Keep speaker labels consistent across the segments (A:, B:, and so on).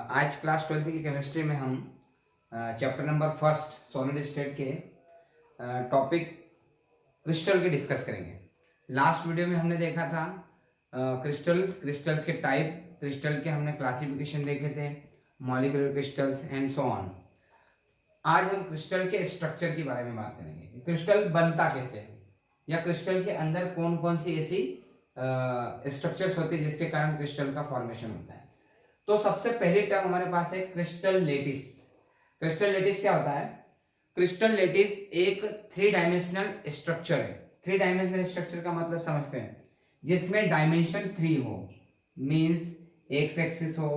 A: आज class 12th की chemistry में हम chapter number first solid state के टॉपिक क्रिस्टल के डिस्कस करेंगे। लास्ट वीडियो में हमने देखा था क्रिस्टल्स के टाइप, क्रिस्टल के हमने क्लासिफिकेशन देखे थे, molecular crystals and so on. आज हम क्रिस्टल के स्ट्रक्चर के बारे में बात करेंगे। क्रिस्टल बनता कैसे है या क्रिस्टल के अंदर कौन कौन सी ऐसी स्ट्रक्चर्स होते हैं जिसके कारण क्रिस्टल का फॉर्मेशन होता है। तो सबसे पहली टर्म हमारे पास है क्रिस्टल लेटिस। क्रिस्टल लेटिस क्या होता है? क्रिस्टल लेटिस एक 3 डायमेंशनल स्ट्रक्चर है। 3 डायमेंशनल स्ट्रक्चर का मतलब समझते हैं, जिसमें डायमेंशन 3 हो, मींस एक्स एक्सिस हो,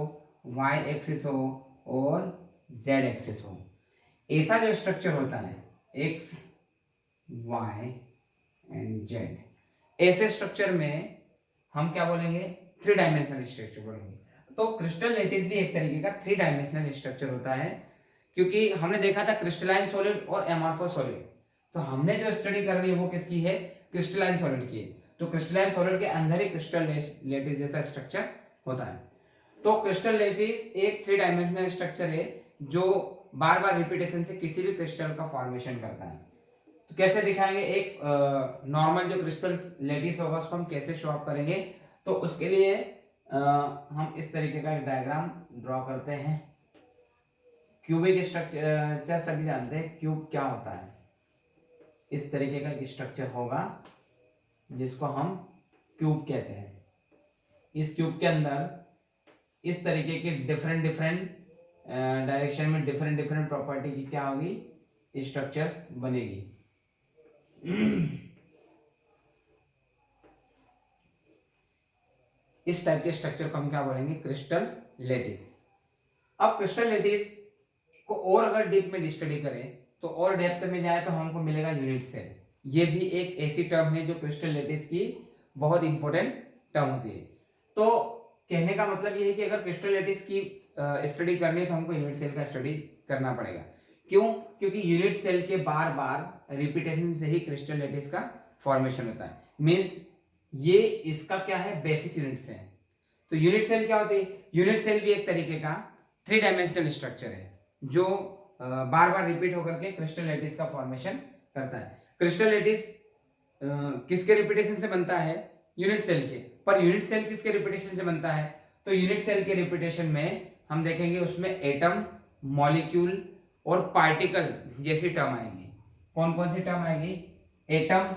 A: वाई एक्सिस हो और जेड एक्सिस हो। ऐसा जो स्ट्रक्चर होता है एक्स वाई एंड जेड, ऐसे स्ट्रक्चर में हम क्या बोलेंगे? 3 डायमेंशनल स्ट्रक्चर बोलेंगे। तो क्रिस्टल लेटिस भी एक तरीके का 3 डायमेंशनल स्ट्रक्चर होता है, क्योंकि हमने देखा था क्रिस्टलाइन सॉलिड और एमॉर्फस सॉलिड। तो हमने जो स्टडी करनी है वो किसकी है? क्रिस्टलाइन सॉलिड की है। तो क्रिस्टलाइन सॉलिड के अंदर ही क्रिस्टल लेटिस जैसा स्ट्रक्चर होता है। तो क्रिस्टल लेटिस एक 3 डायमेंशनल स्ट्रक्चर है जो बार बार रिपीटेशन से किसी भी क्रिस्टल का फॉर्मेशन करता है। तो कैसे दिखाएंगे? एक नॉर्मल जो क्रिस्टल लेटिस होगा उसको हम कैसे शो अप करेंगे? तो उसके लिए हम इस तरीके का एक डायग्राम ड्रॉ करते हैं। क्यूबिक स्ट्रक्चर सभी जानते हैं, क्यूब क्या होता है। इस तरीके का एक स्ट्रक्चर होगा जिसको हम क्यूब कहते हैं। इस क्यूब के अंदर इस तरीके के डिफरेंट डायरेक्शन में डिफरेंट प्रॉपर्टी की क्या होगी? स्ट्रक्चर्स बनेगी। इस टाइप के स्ट्रक्चर को हम क्या बोलेंगे? Crystal lettuce. अब क्रिस्टल लेटिस को और अगर डीप में स्टडी करें तो और डेप्थ में जाए तो हमको मिलेगा यूनिट सेल। ये भी एक ऐसी टर्म है जो क्रिस्टल लेटिस की बहुत इंपॉर्टेंट टर्म होती है। तो कहने का मतलब ये है कि अगर क्रिस्टल लेटिस की स्टडी करनी है तो हमको यूनिट सेल का स्टडी करना पड़ेगा। क्यों? क्योंकि यूनिट सेल के बार बार रिपीटेशन से ही क्रिस्टल लेटिस का फॉर्मेशन होता है। मींस ये इसका क्या है? Basic unit cell. तो यूनिट सेल क्या होती है? यूनिट सेल भी एक तरीके का 3 डायमेंशनल स्ट्रक्चर है जो बार बार रिपीट होकर के क्रिस्टल लेटिस का फॉर्मेशन करता है। क्रिस्टल लेटिस किसके रिपीटेशन से बनता है? यूनिट सेल के। पर यूनिट सेल किसके रिपीटेशन से बनता है? तो यूनिट सेल के रिपीटेशन में हम देखेंगे उसमें एटम, मॉलिक्यूल और पार्टिकल जैसी टर्म आएगी। कौन कौन सी टर्म आएगी? एटम,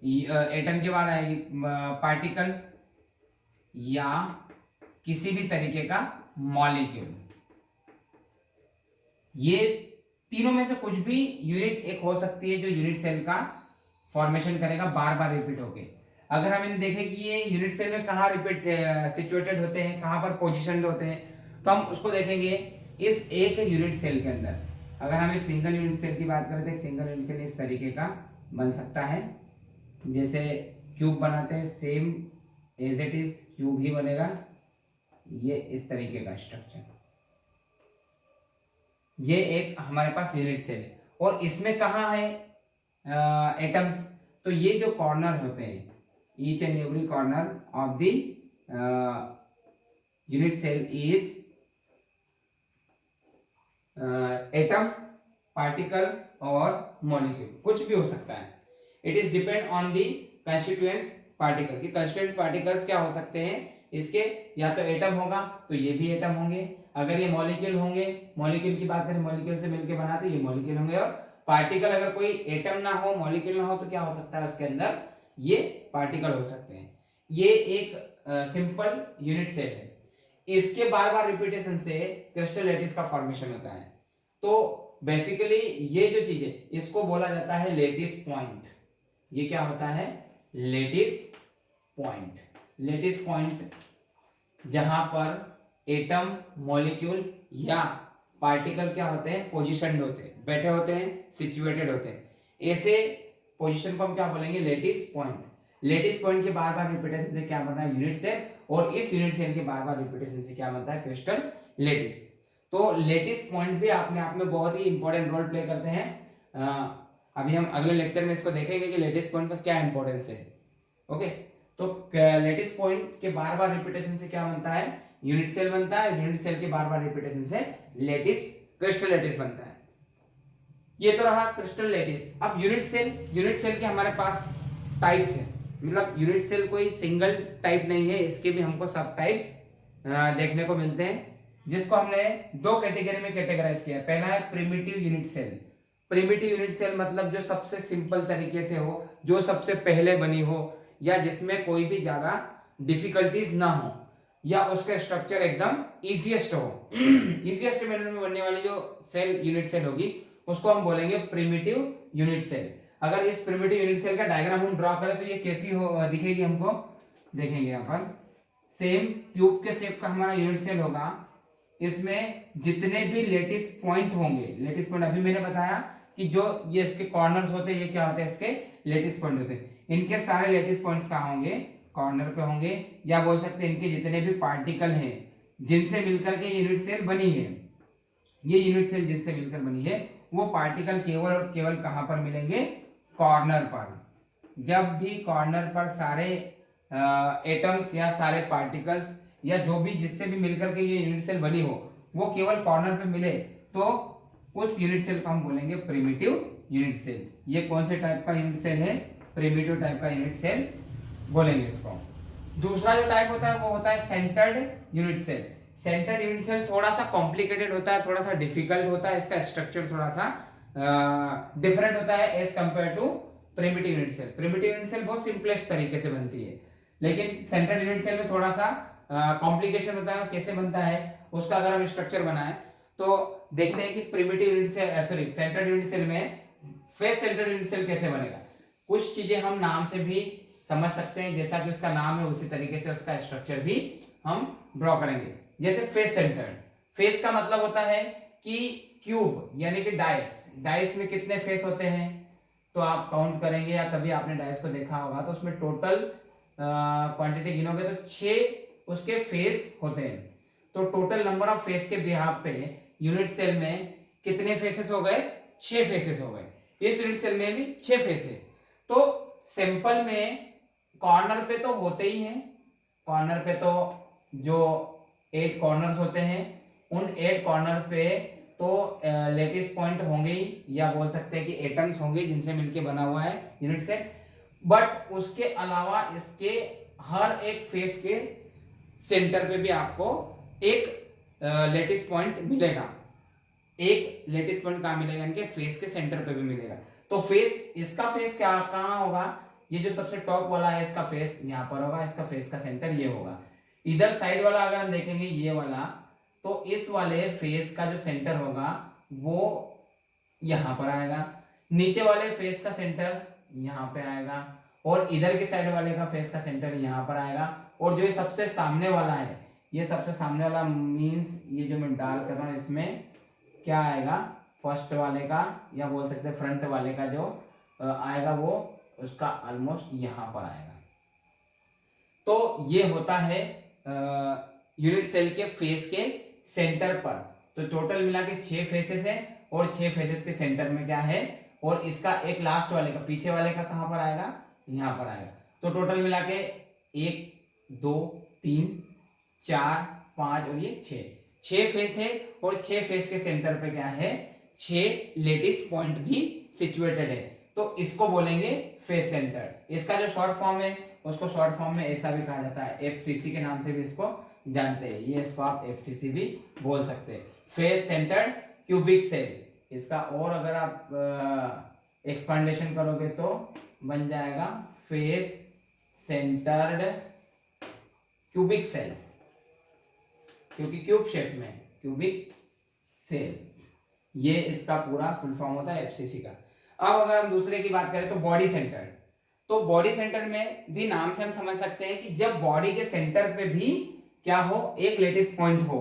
A: एटम के बाद आएगी पार्टिकल या किसी भी तरीके का मॉलिक्यूल। ये तीनों में से कुछ भी यूनिट एक हो सकती है जो यूनिट सेल का फॉर्मेशन करेगा बार बार रिपीट होके। अगर हम इन्हें देखें कि ये यूनिट सेल में कहाँ रिपीट सिचुएटेड होते हैं, कहाँ पर पोजिशन होते हैं, तो हम उसको देखेंगे इस एक यूनिट सेल के अंदर। अगर हम एक सिंगल यूनिट सेल की बात करें तो एक सिंगल यूनिट सेल इस तरीके का बन सकता है, जैसे क्यूब बनाते हैं same as it is cube ही बनेगा। ये इस तरीके का स्ट्रक्चर, ये एक हमारे पास यूनिट सेल है। और इसमें कहाँ है एटम्स? तो ये जो कॉर्नर होते हैं, each and every corner of the unit cell is atom, particle और मॉलिक्यूल, कुछ भी हो सकता है। It is depend on the constituents particle. कि कंस्टिट्यूएंट पार्टिकल्स क्या हो सकते हैं इसके? या तो एटम होगा तो ये भी एटम होंगे। अगर ये मॉलिक्यूल होंगे, मॉलिक्यूल की बात करें, मॉलिक्यूल से मिलकर बना तो ये मॉलिक्यूल होंगे। और पार्टिकल, अगर कोई एटम ना हो, मॉलिक्यूल ना हो, तो क्या हो सकता है उसके अंदर? ये पार्टिकल हो सकते हैं। ये एक सिंपल यूनिट सेल है। इसके बार बार रिपीटेशन से क्रिस्टल लेटिस का फॉर्मेशन होता है। तो बेसिकली ये जो चीज है इसको बोला जाता है लेटिस पॉइंट। ये क्या होता है? Lettuce point. लेटिस पॉइंट जहां पर एटम, मॉलिक्यूल या पार्टिकल क्या होते हैं? पोजिशनड होते हैं, बैठे होते हैं, सिचुएटेड होते हैं। ऐसे पोजीशन को हम क्या बोलेंगे? Lettuce point. लेटिस पॉइंट के बार बार रिपीटेशन से क्या बना है? Unit cell. और इस यूनिट सेल के बार बार रिपीटेशन से क्या बनता है? Crystal lettuce. तो लेटिस पॉइंट भी अपने आप में बहुत ही इंपॉर्टेंट रोल प्ले करते हैं। अभी हम अगले लेक्चर में इसको देखेंगे कि लेटिस पॉइंट का क्या इंपॉर्टेंस है। ओके, तो लेटिस पॉइंट के बार बार रिपीटेशन से क्या बनता है? यूनिट सेल बनता है, यूनिट सेल के बार बार रिपीटेशन से लेटिस, क्रिस्टल लेटिस बनता है। ये तो रहा क्रिस्टल लेटिस। अब यूनिट सेल के हमारे पास टाइप्स है, मतलब यूनिट सेल कोई सिंगल टाइप नहीं है, इसके भी हमको सब टाइप देखने को मिलते हैं, जिसको हमने दो कैटेगरी में कैटेगराइज किया। पहला है primitive unit cell. Primitive unit cell मतलब जो सबसे सिंपल तरीके से हो, जो सबसे पहले बनी हो, या जिसमें कोई भी ज्यादा डिफिकल्टीज ना हो, या उसका स्ट्रक्चर एकदम इजीएस्ट हो। इजीएस्ट मैनर में बनने वाली जो सेल यूनिट सेल होगी उसको हम बोलेंगे प्रिमिटिव यूनिट सेल। अगर इस प्रिमिटिव यूनिट सेल का डायग्राम हम ड्रॉ करें तो ये कैसी हो दिखेगी हमको, देखेंगे यहाँ पर। सेम क्यूब के शेप का हमारा यूनिट सेल होगा, इसमें जितने भी लेटिस पॉइंट होंगे, लेटिस पॉइंट अभी मैंने बताया कि जो ये इसके कॉर्नर्स होते हैं, ये क्या होते हैं, इसके लेटिस पॉइंट होते हैं। इनके सारे लेटिस पॉइंट्स कहाँ होंगे, कॉर्नर पे होंगे, या बोल सकते हैं इनके जितने भी पार्टिकल हैं जिनसे मिलकर के यूनिट सेल बनी है, ये यूनिट सेल जिनसे मिलकर बनी है, वो पार्टिकल केवल और केवल कहां पर मिलेंगे, कॉर्नर पर। जब भी कॉर्नर पर सारे एटम्स या सारे पार्टिकल्स या जो भी जिससे भी मिलकर के ये यूनिट सेल बनी हो वो केवल कॉर्नर पे मिले, तो उस यूनिट सेल को हम बोलेंगे प्रिमिटिव यूनिट सेल। ये कौन से टाइप का यूनिट सेल है, प्रिमिटिव टाइप का यूनिट सेल बोलेंगे इसको। दूसरा जो टाइप होता है वो होता है centred unit cell. Centred unit cell थोड़ा सा कॉम्प्लिकेटेड होता है, थोड़ा सा डिफिकल्ट होता है, इसका स्ट्रक्चर थोड़ा सा डिफरेंट होता है as compare to primitive unit cell. Primitive unit cell बहुत सिंपलेस्ट तरीके से बनती है, लेकिन सेंटर्ड यूनिट सेल में थोड़ा सा कॉम्प्लिकेशन होता है। कैसे बनता है उसका अगर हम स्ट्रक्चर बनाए तो देखते हैं कि primitive unit cell, sorry centred unit cell में फेस सेंटर्ड यूनिट सेल कैसे बनेगा। कुछ चीजें हम नाम से भी समझ सकते हैं, जैसा कि उसका नाम है उसी तरीके से उसका स्ट्रक्चर भी हम ड्रॉ करेंगे। जैसे फेस सेंटर्ड, फेस का मतलब होता है कि क्यूब यानी कि डाइस, डाइस में कितने फेस होते हैं तो आप काउंट करेंगे, या कभी आपने डाइस को देखा होगा तो उसमें टोटल क्वांटिटी गिनोगे तो 6 उसके फेस होते हैं। तो टोटल नंबर ऑफ फेस के बिहाफ पे यूनिट सेल में कितने फेसेस हो गए, 6 फेसेस हो गए। इस यूनिट सेल में भी 6 फेस है। तो सिंपल में कॉर्नर पे तो होते ही हैं, कॉर्नर पे तो जो 8 कॉर्नर्स होते हैं, उन 8 कॉर्नर पे तो लेटिस पॉइंट होंगे ही, या बोल सकते हैं कि एटम्स होंगे जिनसे मिलके बना हुआ है यूनिट सेल। बट उसके अलावा इसके हर एक फेस के सेंटर पे भी आपको एक लेटिस पॉइंट मिलेगा। एक लेटिस पॉइंट कहाँ मिलेगा, इनके फेस के सेंटर पे भी मिलेगा। तो फेस, इसका फेस क्या कहाँ होगा, ये जो सबसे टॉप वाला है इसका फेस यहाँ पर होगा, इसका फेस का सेंटर ये होगा। इधर साइड वाला अगर हम देखेंगे ये वाला, तो इस वाले फेस का जो सेंटर होगा वो यहाँ पर आएगा, नीचे वाले फेस का सेंटर यहाँ पे आएगा, और इधर के साइड वाले का फेस का सेंटर यहाँ पर आएगा। और जो ये सबसे सामने वाला है, ये सबसे सामने वाला मीन्स ये जो मैं डाल कर रहा हूँ इसमें क्या आएगा, फर्स्ट वाले का या बोल सकते हैं फ्रंट वाले का जो आएगा वो उसका ऑलमोस्ट यहाँ पर आएगा। तो ये होता है यूनिट सेल के फेस के सेंटर पर। तो टोटल मिला के 6 फेसेस है, और 6 फेसेस के सेंटर में क्या है, और इसका एक लास्ट वाले का, पीछे वाले का कहाँ पर आएगा, यहाँ पर आएगा। तो टोटल मिला के 1 2 3 4 5 और ये 6 फेस है, और 6 फेस के सेंटर पे क्या है, 6 लेटिस पॉइंट भी सिचुएटेड है। तो इसको बोलेंगे फेस सेंटर। इसका जो शॉर्ट फॉर्म है उसको शॉर्ट फॉर्म में ऐसा भी कहा जाता है, एफसीसी के नाम से भी इसको जानते हैं, ये इसको आप एफसीसी भी बोल सकते हैं, फेस सेंटर्ड क्यूबिक सेल। इसका और अगर आप एक्सपांडेशन करोगे तो बन जाएगा फेस सेंटर्ड क्यूबिक सेल, क्योंकि क्यूब शेप में क्यूबिक सेल, ये इसका पूरा फुल फॉर्म होता है एफसीसी का। अब अगर हम दूसरे की बात करें तो बॉडी सेंटर, तो बॉडी सेंटर में भी नाम से हम समझ सकते हैं कि जब बॉडी के सेंटर पे भी क्या हो, एक लेटिस पॉइंट हो,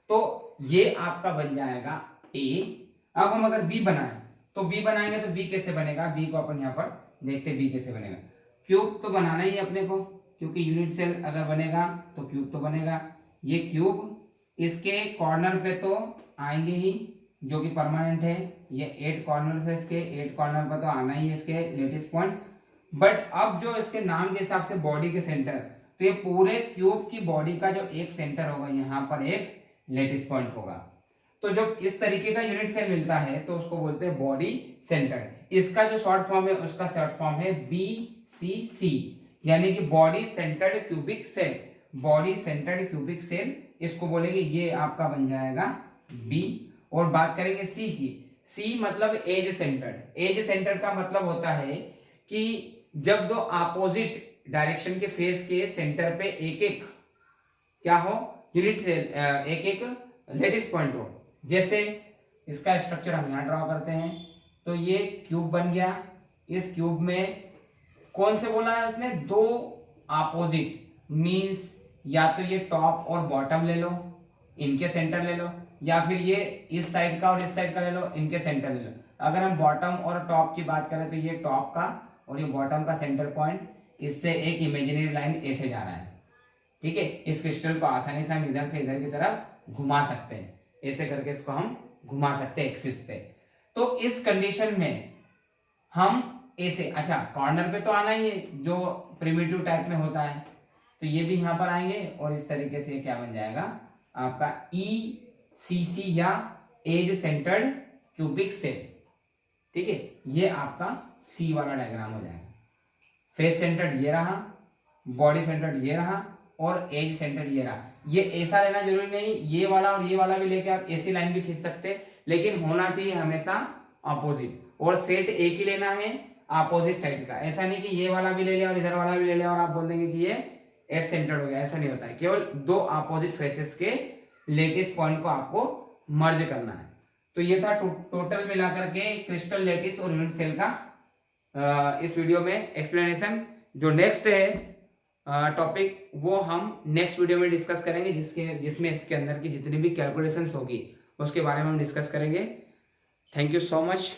A: तो ये आपका बन जाएगा ए। अब हम अगर बी बनाएं तो बी बनाएंगे तो बी कैसे बनेगा, बी को अपन यहाँ पर देखते हैं बी कैसे बनेगा। क्यूब तो बनाना ही है अपने को, क्योंकि यूनिट सेल अगर बनेगा तो क्यूब तो बनेगा। ये क्यूब इसके कॉर्नर पे तो आएंगे ही जो कि परमानेंट है, ये 8 कॉर्नर है, इसके 8 कॉर्नर पर तो आना ही है इसके लेटिस पॉइंट। बट अब जो इसके नाम के हिसाब से बॉडी के सेंटर, तो ये पूरे क्यूब की बॉडी का जो एक सेंटर होगा, यहाँ पर एक लेटिस पॉइंट होगा। तो जब इस तरीके का यूनिट सेल मिलता है तो उसको बोलते हैं बॉडी सेंटर्ड। इसका जो शॉर्ट फॉर्म है उसका शॉर्ट फॉर्म है BCC, यानी कि body centred cubic cell. Body centred cubic cell इसको बोलेंगे, ये आपका बन जाएगा B। और बात करेंगे C की, C मतलब एज सेंटर्ड। एज सेंटर्ड का मतलब होता है कि जब दो अपोजिट डायरेक्शन के फेस के सेंटर पे एक एक क्या हो, यूनिट एक एक लेटिस पॉइंट हो। जैसे इसका स्ट्रक्चर हम यहाँ ड्रॉ करते हैं, तो ये क्यूब बन गया। इस क्यूब में कौन से बोला है उसने, दो अपोजिट, मींस या तो ये टॉप और बॉटम ले लो, इनके सेंटर ले लो, या फिर ये इस साइड का और इस साइड का ले लो, इनके सेंटर ले लो। अगर हम बॉटम और टॉप की बात करें तो ये टॉप का और ये बॉटम का सेंटर पॉइंट, इससे एक इमेजिनरी लाइन ऐसे जा रहा है, ठीक है। इस क्रिस्टल को आसानी से हम इधर से इधर की तरफ घुमा सकते हैं, ऐसे करके इसको हम घुमा सकते हैं एक्सिस पे। तो इस कंडीशन में हम ऐसे, अच्छा कॉर्नर पे तो आना ही है जो प्रिमिटिव टाइप में होता है, तो ये भी यहाँ पर आएंगे और इस तरीके से क्या बन जाएगा आपका ECC या एज सेंटर्ड क्यूबिक सेल, ठीक है। ये आपका C वाला डायग्राम हो जाएगा। फेस सेंटर्ड ये रहा, बॉडी सेंटर्ड ये रहा और एज सेंटर्ड ये रहा। ये ऐसा लेना जरूरी नहीं, ये वाला और ये वाला भी लेके आप ऐसी लाइन भी खींच सकते हैं, लेकिन होना चाहिए हमेशा अपोजिट। और सेट एक ही लेना है अपोजिट साइड का, ऐसा नहीं कि ये वाला भी ले लिया और इधर वाला भी ले लिया और आप बोल देंगे कि ये एज सेंटर्ड हो गया, ऐसा नहीं होता है। केवल दो अपोजिट फेसेस के लेटिस पॉइंट को आपको मर्ज करना है। तो ये था टोटल मिलाकर के क्रिस्टल लेटिस और यूनिट सेल का इस वीडियो में एक्सप्लेनेशन। जो नेक्स्ट है टॉपिक वो हम नेक्स्ट वीडियो में डिस्कस करेंगे, जिसमें इसके अंदर की जितनी भी कैलकुलेशंस होगी उसके बारे में हम डिस्कस करेंगे। Thank you so much.